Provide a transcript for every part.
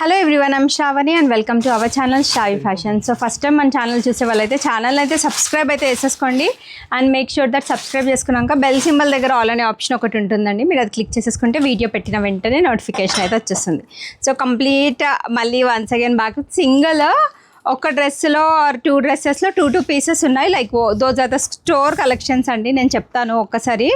Hello everyone, I'm Sravani and welcome to our channel Sravi fashion. So first time మన channel చూసే వాళ్ళైతే channel అయితే subscribe అయితే వేసేసుకోండి and make sure that subscribe చేసుకున్నాక బెల్ సింబల్ దగ్గర ఆల్ అనే ఆప్షన్ ఒకటి ఉంటుందండి. మీరు అది క్లిక్ చేసేసుకుంటే వీడియో పెట్టిన వెంటనే నోటిఫికేషన్ అయితే వచ్చేస్తుంది. సో కంప్లీట్ మళ్ళీ వన్స్ అగైన్ బ్యాక్ సింగిల్ ఒక డ్రెస్లో ఆర్ 2 డ్రెస్సెస్లో 2 పీసెస్ ఉన్నాయి. Like those are the store collections అండి. నేను చెప్తాను ఒక్కసారి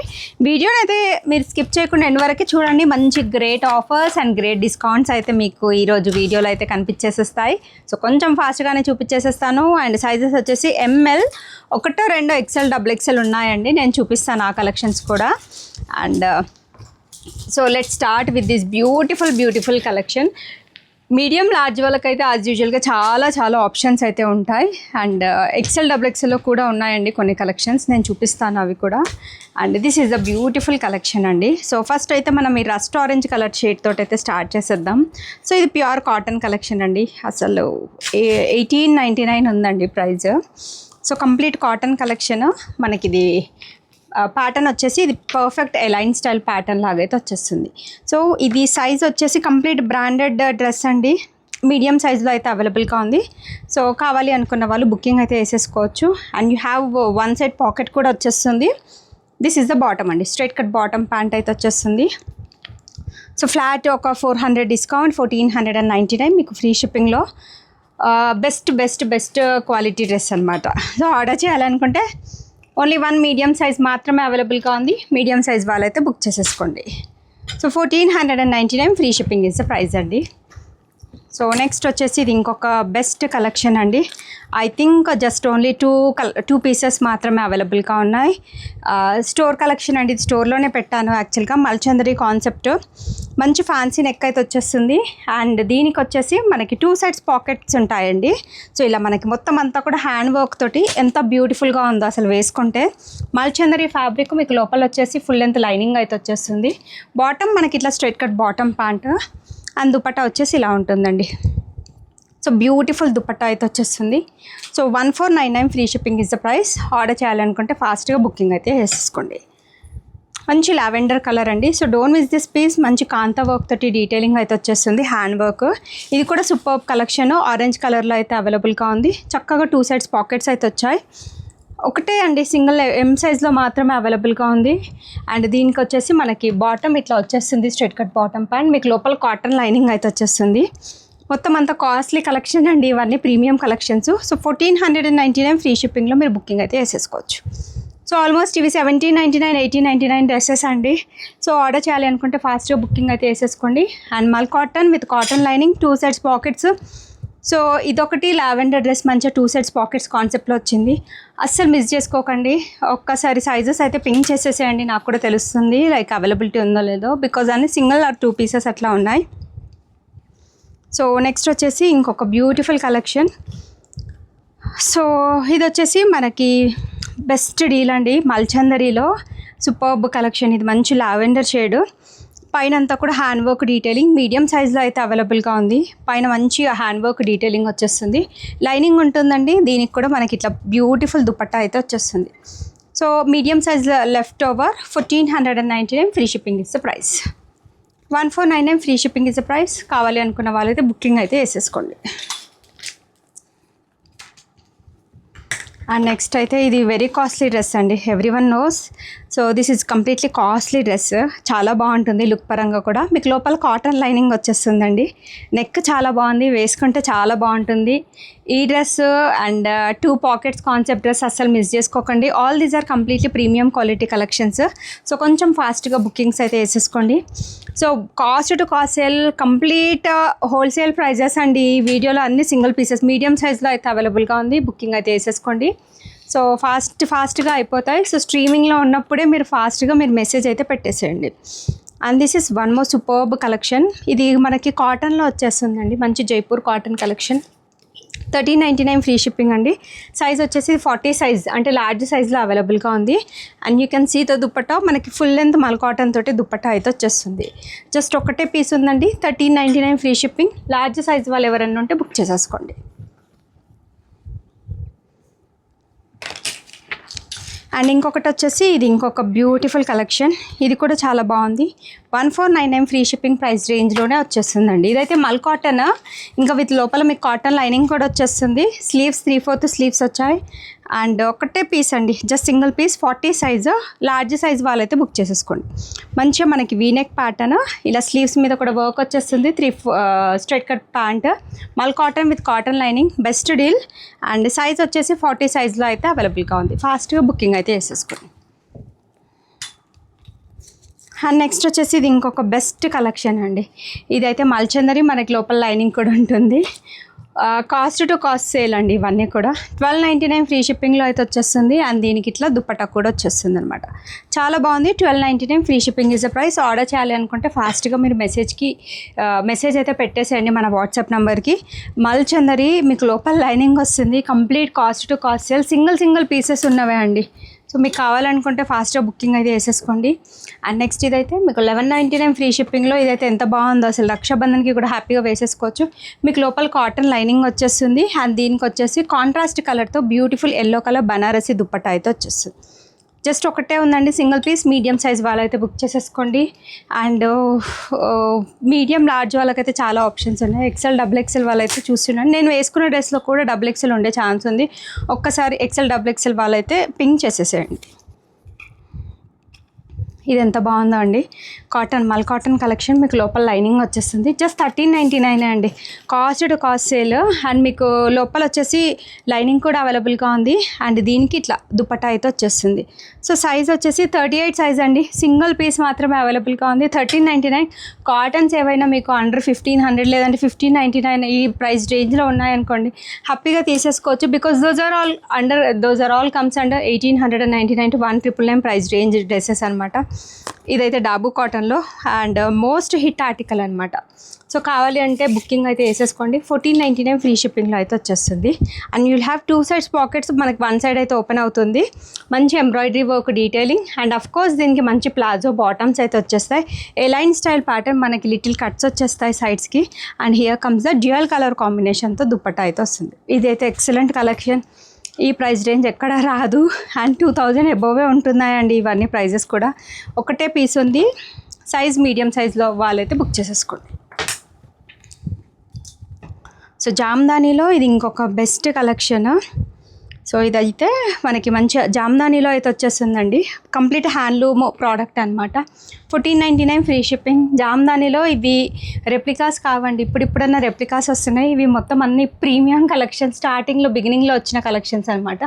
వీడియోని అయితే మీరు స్కిప్ చేయకుండా ఎండ్ వరకు చూడండి. మంచి great offers and great discounts అయితే మీకు ఈరోజు వీడియోలో అయితే కనిపించేసేస్తాయి. సో కొంచెం ఫాస్ట్గానే చూపించేసేస్తాను. అండ్ సైజెస్ వచ్చేసి ఎంఎల్ 1, 2 XL, XXL ఉన్నాయండి. నేను చూపిస్తాను ఆ కలెక్షన్స్ కూడా. And so let start with this beautiful collection. Medium large వాళ్ళకైతే యాజ్ యూజువల్గా చాలా ఆప్షన్స్ అయితే ఉంటాయి. అండ్ XL, XXLలో కూడా ఉన్నాయండి కొన్ని కలెక్షన్స్. నేను చూపిస్తాను అవి కూడా. And this is the beautiful collection అండి. సో ఫస్ట్ అయితే మనం ఈ రస్ట్ ఆరెంజ్ కలర్ షేడ్ తోటి అయితే స్టార్ట్ చేసేద్దాం. సో ఇది ప్యూర్ కాటన్ కలెక్షన్ అండి. అసలు 1899 ఉందండి price. So complete cotton collection. మనకి ఇది ప్యాటర్న్ వచ్చేసి ఇది పర్ఫెక్ట్ ఎలైన్ స్టైల్ ప్యాటర్న్ లాగైతే వచ్చేస్తుంది. సో ఇది సైజ్ వచ్చేసి కంప్లీట్ బ్రాండెడ్ డ్రెస్ అండి. మీడియం సైజ్లో అయితే అవైలబుల్గా ఉంది. సో కావాలి అనుకున్న వాళ్ళు బుకింగ్ అయితే వేసేసుకోవచ్చు. And you have 1 side pocket కూడా వచ్చేస్తుంది. దిస్ ఈజ్ ద బాటమ్ అండి. స్ట్రైట్ కట్ బాటమ్ ప్యాంట్ అయితే వచ్చేస్తుంది. సో ఫ్లాట్ ఒక 400 డిస్కౌంట్ 1499 మీకు ఫ్రీ షిప్పింగ్లో బెస్ట్ క్వాలిటీ డ్రెస్ అనమాట. సో ఆర్డర్ చేయాలనుకుంటే ఓన్లీ 1 మీడియం సైజ్ మాత్రమే అవైలబుల్గా ఉంది. మీడియం సైజ్ వాళ్ళైతే బుక్ చేసేసుకోండి. So 1499 free shipping is the price అండి. సో నెక్స్ట్ వచ్చేసి ఇది ఇంకొక బెస్ట్ కలెక్షన్ అండి. I think just only 2 pieces మాత్రమే అవైలబుల్గా ఉన్నాయి. స్టోర్ కలెక్షన్ అండి. ఇది స్టోర్లోనే పెట్టాను యాక్చువల్గా. మల్చందరి కాన్సెప్ట్. మంచి ఫ్యాన్సీ నెక్ అయితే వచ్చేస్తుంది. అండ్ దీనికి వచ్చేసి మనకి 2 సైడ్స్ పాకెట్స్ ఉంటాయండి. సో ఇలా మనకి మొత్తం అంతా కూడా హ్యాండ్ వర్క్ తోటి ఎంత బ్యూటిఫుల్గా ఉందో అసలు వేసుకుంటే. మల్చందరి ఫ్యాబ్రిక్ మీకు లోపల వచ్చేసి ఫుల్ లెంత్ లైనింగ్ అయితే వచ్చేస్తుంది. బాటమ్ మనకి ఇట్లా straight cut bottom pant and dupatta వచ్చేసి ఇలా ఉంటుందండి. సో బ్యూటిఫుల్ దుపట్టా అయితే వచ్చేస్తుంది. So 1499 free shipping is the price. Order చేయాలనుకుంటే ఫాస్ట్గా బుకింగ్ అయితే చేసేసుకోండి. మంచి లావెండర్ కలర్ అండి. So don't miss this piece. మంచి కాంతా వర్క్ తోటి డీటెయిలింగ్ అయితే వచ్చేస్తుంది. Hand work. ఇది కూడా సూపర్బ్ కలెక్షన్. ఆరెంజ్ కలర్లో అయితే అవైలబుల్గా ఉంది. చక్కగా 2 సైడ్స్ పాకెట్స్ అయితే వచ్చాయి. ఒకటే అండి సింగిల్ M సైజ్లో మాత్రమే అవైలబుల్గా ఉంది. అండ్ దీనికి వచ్చేసి మనకి బాటమ్ ఇట్లా వచ్చేస్తుంది. స్ట్రైట్ కట్ బాటమ్ ప్యాంట్ మీకు లోపల కాటన్ లైనింగ్ అయితే వచ్చేస్తుంది. మొత్తం అంతా కాస్ట్లీ కలెక్షన్ అండి. ఇవన్నీ ప్రీమియం కలెక్షన్స్. సో 1499 ఫ్రీ షిప్పింగ్లో మీరు బుకింగ్ అయితే వేసేసుకోవచ్చు. సో ఆల్మోస్ట్ ఇవి 1799, 1899 డ్రెస్సెస్ అండి. సో ఆర్డర్ చేయాలి అనుకుంటే ఫాస్ట్గా బుకింగ్ అయితే వేసేసుకోండి. And mul cotton with cotton lining 2 sides pockets. So ఇదొకటి లావెండర్ డ్రెస్ మంచిగా 2 సైడ్స్ పాకెట్స్ కాన్సెప్ట్లో వచ్చింది. అస్సలు మిస్ చేసుకోకండి. ఒక్కసారి సైజెస్ అయితే పింక్ చేసేసేయండి. నాకు కూడా తెలుస్తుంది లైక్ అవైలబిలిటీ ఉందో లేదో. బికాజ్ అన్ని సింగిల్ ఆర్ 2 పీసెస్ అట్లా ఉన్నాయి. సో నెక్స్ట్ వచ్చేసి ఇంకొక బ్యూటిఫుల్ కలెక్షన్. సో ఇది వచ్చేసి మనకి బెస్ట్ డీల్ అండి. మల్చందరిలో సూపర్బ్ కలెక్షన్. ఇది మంచి లావెండర్ షేడ్. పైన అంతా కూడా హ్యాండ్ వర్క్ డీటెయిలింగ్. మీడియం సైజ్లో అయితే అవైలబుల్గా ఉంది. పైన మంచి హ్యాండ్ వర్క్ డీటెయిలింగ్ వచ్చేస్తుంది. లైనింగ్ ఉంటుందండి. దీనికి కూడా మనకి ఇట్లా బ్యూటిఫుల్ దుపట్టా అయితే వచ్చేస్తుంది. So medium size left over 1499 free shipping is the price. 1499 free shipping is the price. కావాలి అనుకున్న వాళ్ళైతే బుకింగ్ అయితే వేసేసుకోండి. అండ్ నెక్స్ట్ అయితే ఇది వెరీ కాస్ట్లీ డ్రెస్ అండి. Everyone knows. So this is completely costly dress. చాలా బాగుంటుంది లుక్ పరంగా కూడా. మీకు లోపల కాటన్ లైనింగ్ వచ్చేస్తుందండి. నెక్ చాలా బాగుంది. వేసుకుంటే చాలా బాగుంటుంది ఈ dress. And 2 pockets concept dress అస్సలు మిస్ చేసుకోకండి. All these are completely premium quality collections. So కొంచెం ఫాస్ట్గా బుకింగ్స్ అయితే వేసేసుకోండి. So cost to cost sale complete wholesale prices అండి. ఈ వీడియోలో అన్ని సింగిల్ పీసెస్ మీడియం సైజ్లో అయితే అవైలబుల్గా ఉంది. బుకింగ్ అయితే వేసేసుకోండి. సో ఫాస్ట్గా అయిపోతాయి. సో స్ట్రీమింగ్లో ఉన్నప్పుడే మీరు ఫాస్ట్గా మీరు మెసేజ్ అయితే పెట్టేసేయండి. And this is one more superb collection. ఇది మనకి కాటన్లో వచ్చేస్తుందండి. మంచి Jaipur cotton collection. 1399 free shipping అండి. సైజ్ వచ్చేసి 40 సైజ్ అంటే లార్జ్ సైజ్లో అవైలబుల్గా ఉంది. And you can see the dupatta మనకి ఫుల్ లెంత్ మల్ కాటన్ తోటి దుపట్టా అయితే వచ్చేస్తుంది. జస్ట్ ఒకటే పీస్ ఉందండి. 1399 ఫ్రీ షిప్పింగ్. లార్జ్ సైజ్ వాళ్ళు ఎవరైనా ఉంటే బుక్ చేసేసుకోండి. అండ్ ఇంకొకటి వచ్చేసి ఇది ఇంకొక బ్యూటిఫుల్ కలెక్షన్. ఇది కూడా చాలా బాగుంది. 1499 ఫ్రీ షిప్పింగ్ ప్రైస్ రేంజ్లోనే వచ్చేస్తుందండి. ఇదైతే మల్ కాటన్, ఇంకా విత్ లోపల మీకు కాటన్ లైనింగ్ కూడా వచ్చేస్తుంది. స్లీవ్స్ 3/4 స్లీవ్స్ వచ్చాయి. అండ్ ఒకటే పీస్ అండి, just single piece. 40 size, large size వాళ్ళైతే బుక్ చేసేసుకోండి. మంచిగా మనకి వీనెక్ ప్యాటర్న్, ఇలా స్లీవ్స్ మీద కూడా వర్క్ వచ్చేస్తుంది. 3 స్ట్రైట్ కట్ ప్యాంట్, మల్ cotton with cotton lining, best deal. And size వచ్చేసి 40 సైజ్లో అయితే అవైలబుల్గా ఉంది. ఫాస్ట్గా బుకింగ్ అయితే వేసేసుకోండి. అండ్ నెక్స్ట్ వచ్చేసి ఇది ఇంకొక బెస్ట్ కలెక్షన్ అండి. ఇదైతే మల్చందరి, మనకి లోపల లైనింగ్ కూడా ఉంటుంది. కాస్ట్ టు కాస్ట్ సేల్ అండి ఇవన్నీ కూడా. 1299 ఫ్రీ షిప్పింగ్లో అయితే వచ్చేస్తుంది. అండ్ దీనికి ఇట్లా దుప్పట్టా కూడా వచ్చేస్తుంది అనమాట. చాలా బాగుంది. 1299 free shipping is the price. Order చేయాలి అనుకుంటే ఫాస్ట్గా మీరు మెసేజ్ అయితే పెట్టేసేయండి మన వాట్సాప్ నెంబర్కి. మల్చందరి మీకు లోపల లైనింగ్ వస్తుంది. Complete cost to cost sale. Single pieces ఉన్నవే అండి. సో మీకు కావాలనుకుంటే ఫాస్ట్గా బుకింగ్ అయితే వేసేసుకోండి. అండ్ నెక్స్ట్ ఇదైతే మీకు 1199 ఫ్రీ షిప్పింగ్లో. ఇదైతే ఎంత బాగుందో అసలు, రక్షాబంధన్కి కూడా హ్యాపీగా వేసేసుకోవచ్చు. మీకు లోపల కాటన్ లైనింగ్ వచ్చేస్తుంది. అండ్ దీనికి వచ్చేసి కాంట్రాస్ట్ కలర్తో beautiful yellow colour Banarasi dupatta అయితే వచ్చేస్తుంది. జస్ట్ ఒకటే ఉందండి, సింగిల్ పీస్. మీడియం సైజ్ వాళ్ళైతే బుక్ చేసేసుకోండి. అండ్ మీడియం లార్జ్ వాళ్ళకైతే చాలా ఆప్షన్స్ ఉన్నాయి. ఎక్సెల్ డబుల్ ఎక్సెల్ వాళ్ళైతే చూస్తున్నాను. నేను వేసుకున్న డ్రెస్లో కూడా డబుల్ ఎక్సెల్ ఉండే ఛాన్స్ ఉంది. ఒక్కసారి ఎక్సెల్ డబుల్ ఎక్సెల్ వాళ్ళైతే పింక్ చేసేసేయండి. ఇది ఎంత బాగుందో అండి. కాటన్, మల్ కాటన్ కలెక్షన్. మీకు లోపల లైనింగ్ వచ్చేస్తుంది. జస్ట్ 1399 అండి. Cost to cost sale. And మీకు లోపల వచ్చేసి లైనింగ్ కూడా అవైలబుల్గా ఉంది. అండ్ దీనికి ఇట్లా దుపట్టా అయితే వచ్చేస్తుంది. సో సైజ్ వచ్చేసి 38 సైజ్ అండి. సింగిల్ పీస్ మాత్రమే అవైలబుల్గా ఉంది. 1399. కాటన్స్ ఏవైనా మీకు అండర్ 1500 లేదంటే 1599 ఈ ప్రైస్ రేంజ్లో ఉన్నాయనుకోండి, హ్యాపీగా తీసేసుకోవచ్చు. Because those are all comes under 1899 to 1999 price range dresses అనమాట. ఇదైతే డాబు కాటన్లో అండ్ మోస్ట్ హిట్ ఆర్టికల్ అనమాట. సో కావాలి అంటే బుకింగ్ అయితే వేసేసుకోండి. 1499 ఫ్రీ షిప్పింగ్లో అయితే వచ్చేస్తుంది. And you'll have 2 sides pockets. మనకి 1 సైడ్ అయితే ఓపెన్ అవుతుంది. మంచి embroidery work detailing. And of course దీనికి మంచి ప్లాజో బాటమ్స్ అయితే వచ్చేస్తాయి. ఎలైన్ స్టైల్ ప్యాటర్న్, మనకి లిటిల్ కట్స్ వచ్చేస్తాయి సైడ్స్కి. And here comes the dual colour కాంబినేషన్తో దుపట్టా అయితే వస్తుంది. ఇదైతే ఎక్సలెంట్ కలెక్షన్. ఈ ప్రైస్ రేంజ్ ఎక్కడ రాదు. అండ్ 2000 అబోవే ఉంటున్నాయండి ఇవన్నీ ప్రైజెస్ కూడా. ఒకటే పీస్ ఉంది. సైజ్ మీడియం సైజ్లో వాళ్ళైతే బుక్ చేసేసుకోండి. సో జామ్దానీలో ఇది ఇంకొక బెస్ట్ కలెక్షన్. సో ఇదైతే మనకి మంచి జామ్దానీలో అయితే వచ్చేస్తుందండి. కంప్లీట్ హ్యాండ్లూమ్ ప్రోడక్ట్ అనమాట. 1499 ఫ్రీ షిప్పింగ్. జామ్దానీలో ఇవి రెప్లికాస్ కావండి. ఇప్పుడన్నా రెప్లికాస్ వస్తున్నాయి. ఇవి మొత్తం అన్ని ప్రీమియం కలెక్షన్. స్టార్టింగ్లో బిగినింగ్లో వచ్చిన కలెక్షన్స్ అనమాట.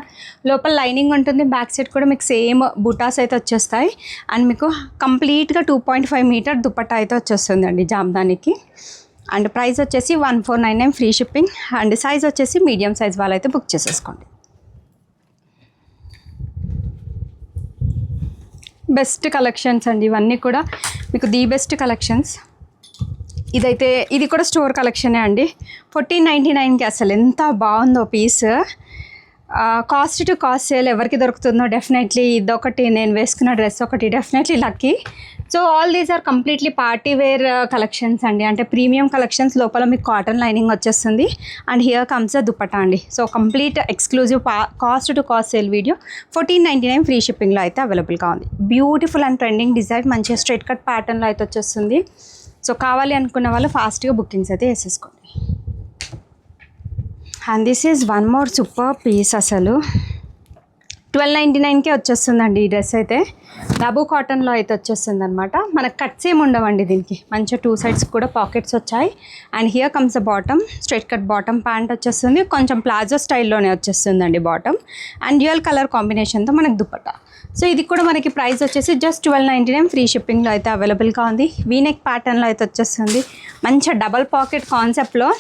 లోపల లైనింగ్ ఉంటుంది. బ్యాక్ సైడ్ కూడా మీకు సేమ్ బుటాస్ అయితే వచ్చేస్తాయి. అండ్ మీకు కంప్లీట్గా 2.5 మీటర్ దుపట్టా అయితే వచ్చేస్తుందండి జామ్దానికి. అండ్ ప్రైస్ వచ్చేసి 1499 ఫ్రీ షిప్పింగ్. అండ్ సైజ్ వచ్చేసి మీడియం సైజ్ వాళ్ళైతే బుక్ చేసేసుకోండి. బెస్ట్ కలెక్షన్స్ అండి ఇవన్నీ కూడా. మీకు ది బెస్ట్ కలెక్షన్స్. ఇది కూడా స్టోర్ కలెక్షనే అండి. 1499కి అసలు ఎంత బాగుందో piece. Cost to cost sale ఎవరికి దొరుకుతుందో డెఫినెట్లీ ఇదొకటి, నేను వేసుకున్న డ్రెస్ ఒకటి definitely lucky. So all these are completely party wear collections అండి. అంటే ప్రీమియం కలెక్షన్స్. లోపల మీకు కాటన్ లైనింగ్ వచ్చేస్తుంది. And here comes the dupatta అండి. So complete exclusive cost to cost sale video. 1499 free షిప్పింగ్లో అయితే అవైలబుల్గా ఉంది. బ్యూటిఫుల్ అండ్ ట్రెండింగ్ డిజైన్, మంచిగా స్ట్రైట్ కట్ ప్యాటర్న్లో అయితే వచ్చేస్తుంది. సో కావాలి అనుకున్న వాళ్ళు ఫాస్ట్గా బుకింగ్స్ అయితే వేసేసుకోండి. And this is one more super piece. అసలు 1299కే వచ్చేస్తుందండి ఈ డ్రెస్ అయితే. డబు కాటన్లో అయితే వచ్చేస్తుంది అనమాట. మనకు కట్స్ ఏమి ఉండవండి దీనికి. మంచిగా 2 సైడ్స్ కూడా పాకెట్స్ వచ్చాయి. And here comes the bottom. Straight cut bottom pant వచ్చేస్తుంది. కొంచెం ప్లాజో స్టైల్లోనే వచ్చేస్తుందండి బాటమ్. అండ్ డ్యూయల్ కలర్ కాంబినేషన్తో మనకు దుపట్టా. సో ఇది కూడా మనకి ప్రైస్ వచ్చేసి జస్ట్ 1299 ఫ్రీ షిప్పింగ్లో అయితే అవైలబుల్గా ఉంది. వీనెక్ ప్యాటర్న్లో అయితే వచ్చేస్తుంది. మంచిగా డబల్ పాకెట్ కాన్సెప్ట్లో.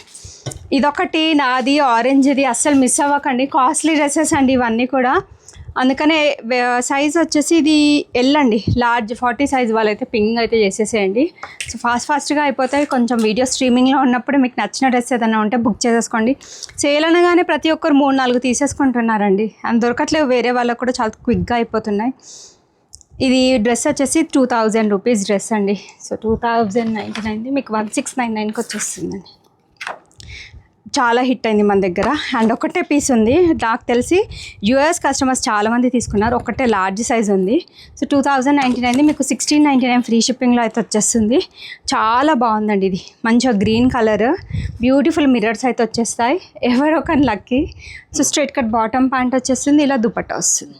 ఇదొకటి నాది ఆరెంజ్ది, అస్సలు మిస్ అవ్వకండి. కాస్ట్లీ డ్రెస్సెస్ అండి ఇవన్నీ కూడా. అందుకనే సైజ్ వచ్చేసి ఇది ఎల్ అండి. లార్జ్ 40 సైజ్ వాళ్ళైతే పింక్ అయితే చేసేసేయండి. సో ఫాస్ట్గా అయిపోతాయి. కొంచెం వీడియో స్ట్రీమింగ్లో ఉన్నప్పుడు మీకు నచ్చిన డ్రెస్ ఏదైనా ఉంటే బుక్ చేసేసుకోండి. సేల్ అనగానే ప్రతి ఒక్కరు 3-4 తీసేసుకుంటున్నారండి. అండ్ దొరకట్లేవు. వేరే వాళ్ళకు కూడా చాలా క్విక్గా అయిపోతున్నాయి. ఇది డ్రెస్ వచ్చేసి 2000 రూపీస్ డ్రెస్ అండి. సో 2099 మీకు 1699కి వచ్చేస్తుందండి. చాలా హిట్ అయింది మన దగ్గర. అండ్ ఒకటే పీస్ ఉంది, నాకు తెలిసి యూఎస్ కస్టమర్స్ చాలామంది తీసుకున్నారు. ఒకటే లార్జ్ సైజ్ ఉంది. సో 2099 మీకు 1699 ఫ్రీ షిప్పింగ్లో అయితే వచ్చేస్తుంది. చాలా బాగుందండి. ఇది మంచిగా గ్రీన్ కలర్, బ్యూటిఫుల్ మిర్రర్స్ అయితే వచ్చేస్తాయి. ఎవరో కానీ lucky. So straight cut bottom pant వచ్చేస్తుంది, ఇలా దుపట్టా వస్తుంది.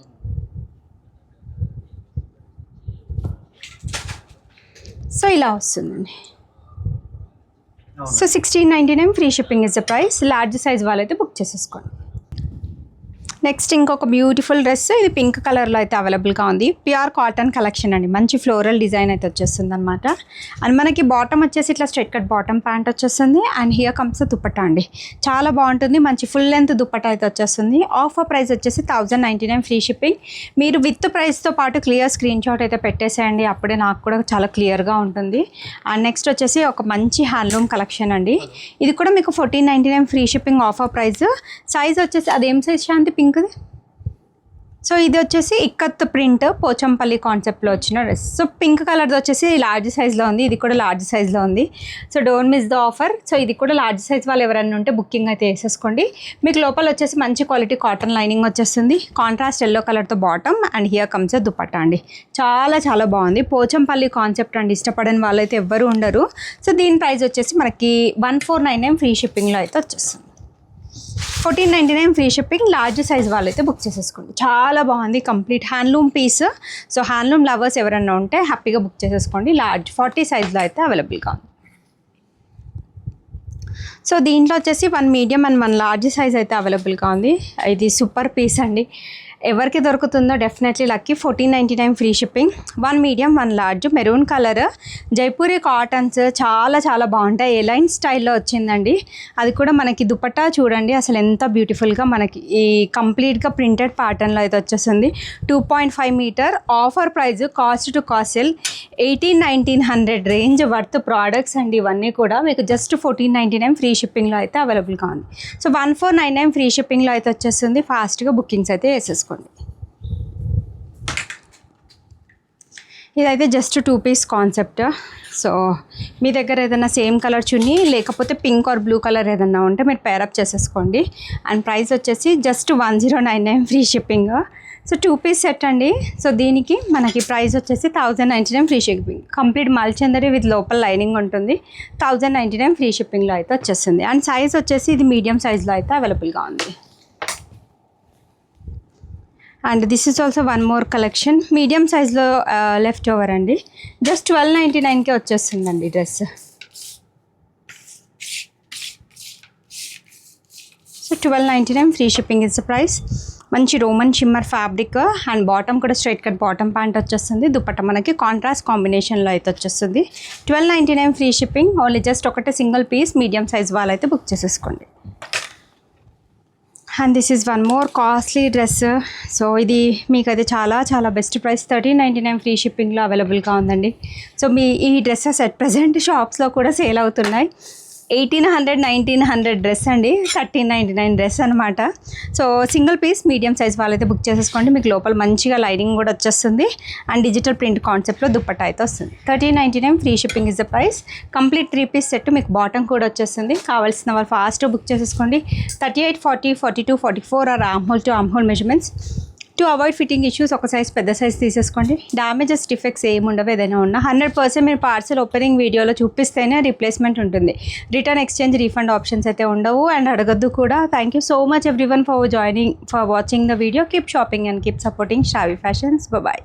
సో ఇలా వస్తుందండి. So 1699 free shipping is the price. Large size వాళ్ళైతే బుక్ చేసేసుకోండి. నెక్స్ట్ ఇంకొక బ్యూటిఫుల్ డ్రెస్, ఇది పింక్ కలర్లో అయితే అవైలబుల్గా ఉంది. ప్యూర్ కాటన్ కలెక్షన్ అండి, మంచి ఫ్లోరల్ డిజైన్ అయితే వచ్చేస్తుంది అనమాట. అండ్ మనకి బాటమ్ వచ్చేసి ఇట్లా స్ట్రైట్ కట్ బాటమ్ ప్యాంట్ వచ్చేస్తుంది. అండ్ హియర్ కమ్స్ దుపట్టా అండి, చాలా బాగుంటుంది. మంచి ఫుల్ లెంత్ దుపట్టా అయితే వచ్చేస్తుంది. ఆఫర్ ప్రైస్ వచ్చేసి 1099 ఫ్రీ షిప్పింగ్. మీరు విత్ ప్రైస్తో పాటు క్లియర్ స్క్రీన్ షాట్ అయితే పెట్టేసేయండి, అప్పుడే నాకు కూడా చాలా క్లియర్గా ఉంటుంది. అండ్ నెక్స్ట్ వచ్చేసి ఒక మంచి హ్యాండ్లూమ్ కలెక్షన్ అండి. ఇది కూడా మీకు 1499 free shipping offer price. Size వచ్చేసి అదేం సైజ్ శాంతి పింక్. సో ఇది వచ్చేసి ఇక్కత్ ప్రింట్ పోచంపల్లి కాన్సెప్ట్లో వచ్చిన డ్రెస్. సో పింక్ కలర్ది వచ్చేసి లార్జ్ సైజ్లో ఉంది, ఇది కూడా లార్జ్ సైజ్లో ఉంది. So don't miss the offer. So ఇది కూడా లార్జ్ సైజ్ వాళ్ళు ఎవరైనా ఉంటే బుకింగ్ అయితే వేసేసుకోండి. మీకు లోపల వచ్చేసి మంచి క్వాలిటీ కాటన్ లైనింగ్ వచ్చేస్తుంది. కాంట్రాస్ట్ ఎల్లో కలర్తో bottom and here comes dupatta అండి. చాలా చాలా బాగుంది. పోచంపల్లి కాన్సెప్ట్ అండి, ఇష్టపడని వాళ్ళైతే ఎవ్వరు ఉండరు. సో దీని ప్రైస్ వచ్చేసి మనకి 1499 ఫ్రీ షిప్పింగ్లో అయితే వచ్చేస్తుంది. 1499 ఫ్రీ షిప్పింగ్. లార్జ్ సైజ్ వాళ్ళైతే బుక్ చేసేసుకోండి. చాలా బాగుంది, complete handloom piece. So handloom lovers ఎవరైనా ఉంటే హ్యాపీగా బుక్ చేసేసుకోండి. లార్జ్ 40 సైజ్లో అయితే అవైలబుల్గా ఉంది. సో దీంట్లో వచ్చేసి 1 మీడియం అండ్ 1 లార్జ్ సైజ్ అయితే అవైలబుల్గా ఉంది. ఇది సూపర్ పీస్ అండి, ఎవరికి దొరుకుతుందో definitely lucky. 1499 free shipping. 1 medium 1 large maroon colour Jaipuri cottons, చాలా చాలా బాగుంటాయి. ఎలైన్ స్టైల్లో వచ్చిందండి. అది కూడా మనకి దుపట్టా చూడండి అసలు ఎంత బ్యూటిఫుల్గా మనకి ఈ కంప్లీట్గా ప్రింటెడ్ ప్యాటర్న్లో అయితే వచ్చేస్తుంది. 2.5 metre. Offer price cost to cost sale 1800-1900 range worth products అండి. ఇవన్నీ కూడా మీకు జస్ట్ 1499 ఫ్రీ షిప్పింగ్లో అయితే అవైలబుల్గా ఉంది. సో 1499 ఫ్రీ షిప్పింగ్లో అయితే వచ్చేస్తుంది. ఫాస్ట్గా బుకింగ్స్ అయితే వేసేసుకోండి. ఇదైతే జస్ట్ 2 పీస్ కాన్సెప్ట్. సో మీ దగ్గర ఏదైనా సేమ్ కలర్ చున్నీ లేకపోతే పింక్ ఆర్ బ్లూ కలర్ ఏదైనా ఉంటే మీరు పేరప్ చేసేసుకోండి. అండ్ ప్రైస్ వచ్చేసి just 1099 free shipping. So 2 piece set అండి. సో దీనికి మనకి ప్రైస్ వచ్చేసి 1099 ఫ్రీ షిప్పింగ్. కంప్లీట్ మల్చందరి విత్ లోపల లైనింగ్ ఉంటుంది. 1099 ఫ్రీ షిప్పింగ్లో అయితే వచ్చేస్తుంది. అండ్ సైజ్ వచ్చేసి ఇది మీడియం సైజ్లో అయితే అవైలబుల్గా ఉంది. And this is also 1 more collection. Medium సైజ్లో లెఫ్ట్ ఓవర్ అండి. జస్ట్ 1299కే వచ్చేస్తుందండి dress. So 1299 free shipping is the price. మంచి roman shimmer fabric and bottom కూడా స్ట్రైట్ కట్ బాటమ్ ప్యాంట్ వచ్చేస్తుంది. దుపట్టా మనకి కాంట్రాస్ట్ కాంబినేషన్లో అయితే వచ్చేస్తుంది. 1299 ఫ్రీ షిప్పింగ్. ఓన్లీ జస్ట్ ఒకటే సింగిల్ పీస్ మీడియం సైజ్ వాళ్ళైతే బుక్ చేసేసుకోండి. And this is 1 more costly dress. So ఇది మీకు అయితే చాలా చాలా బెస్ట్ ప్రైస్ 1399 ఫ్రీ షిప్పింగ్లో అవైలబుల్గా ఉందండి. సో మీ ఈ డ్రెస్సెస్ అట్ ప్రజెంట్ షాప్స్లో కూడా సేల్ అవుతున్నాయి. 1800-1900 డ్రెస్ అండి, 1399 డ్రెస్ అనమాట. So single piece medium size వాళ్ళైతే బుక్ చేసేసుకోండి. మీకు లోపల మంచిగా లైనింగ్ కూడా వచ్చేస్తుంది. అండ్ డిజిటల్ ప్రింట్ కాన్సెప్ట్లో దుపట్టా అయితే వస్తుంది. 1399 free shipping is the price. Complete 3 piece set మీకు బాటమ్ కూడా వచ్చేస్తుంది. కావాల్సిన వాళ్ళు ఫాస్ట్ బుక్ చేసేసుకోండి. 38, 40, 42, 44 are arm to arm hole measurements. To avoid fitting issues ఒక సైజ్ పెద్ద సైజ్ తీసేసుకోండి. డ్యామేజెస్ డిఫెక్ట్స్ ఏముండవు. ఏదైనా ఉన్నా 100% మీరు పార్సల్ ఓపెనింగ్ వీడియోలో చూపిస్తేనే రీప్లేస్మెంట్ ఉంటుంది. రిటర్న్ ఎక్స్చేంజ్ రీఫండ్ ఆప్షన్స్ అయితే ఉండవు అండ్ అడగద్దు కూడా. Thank you so much everyone for watching the video. Keep shopping and keep supporting Sravi fashions. Bye.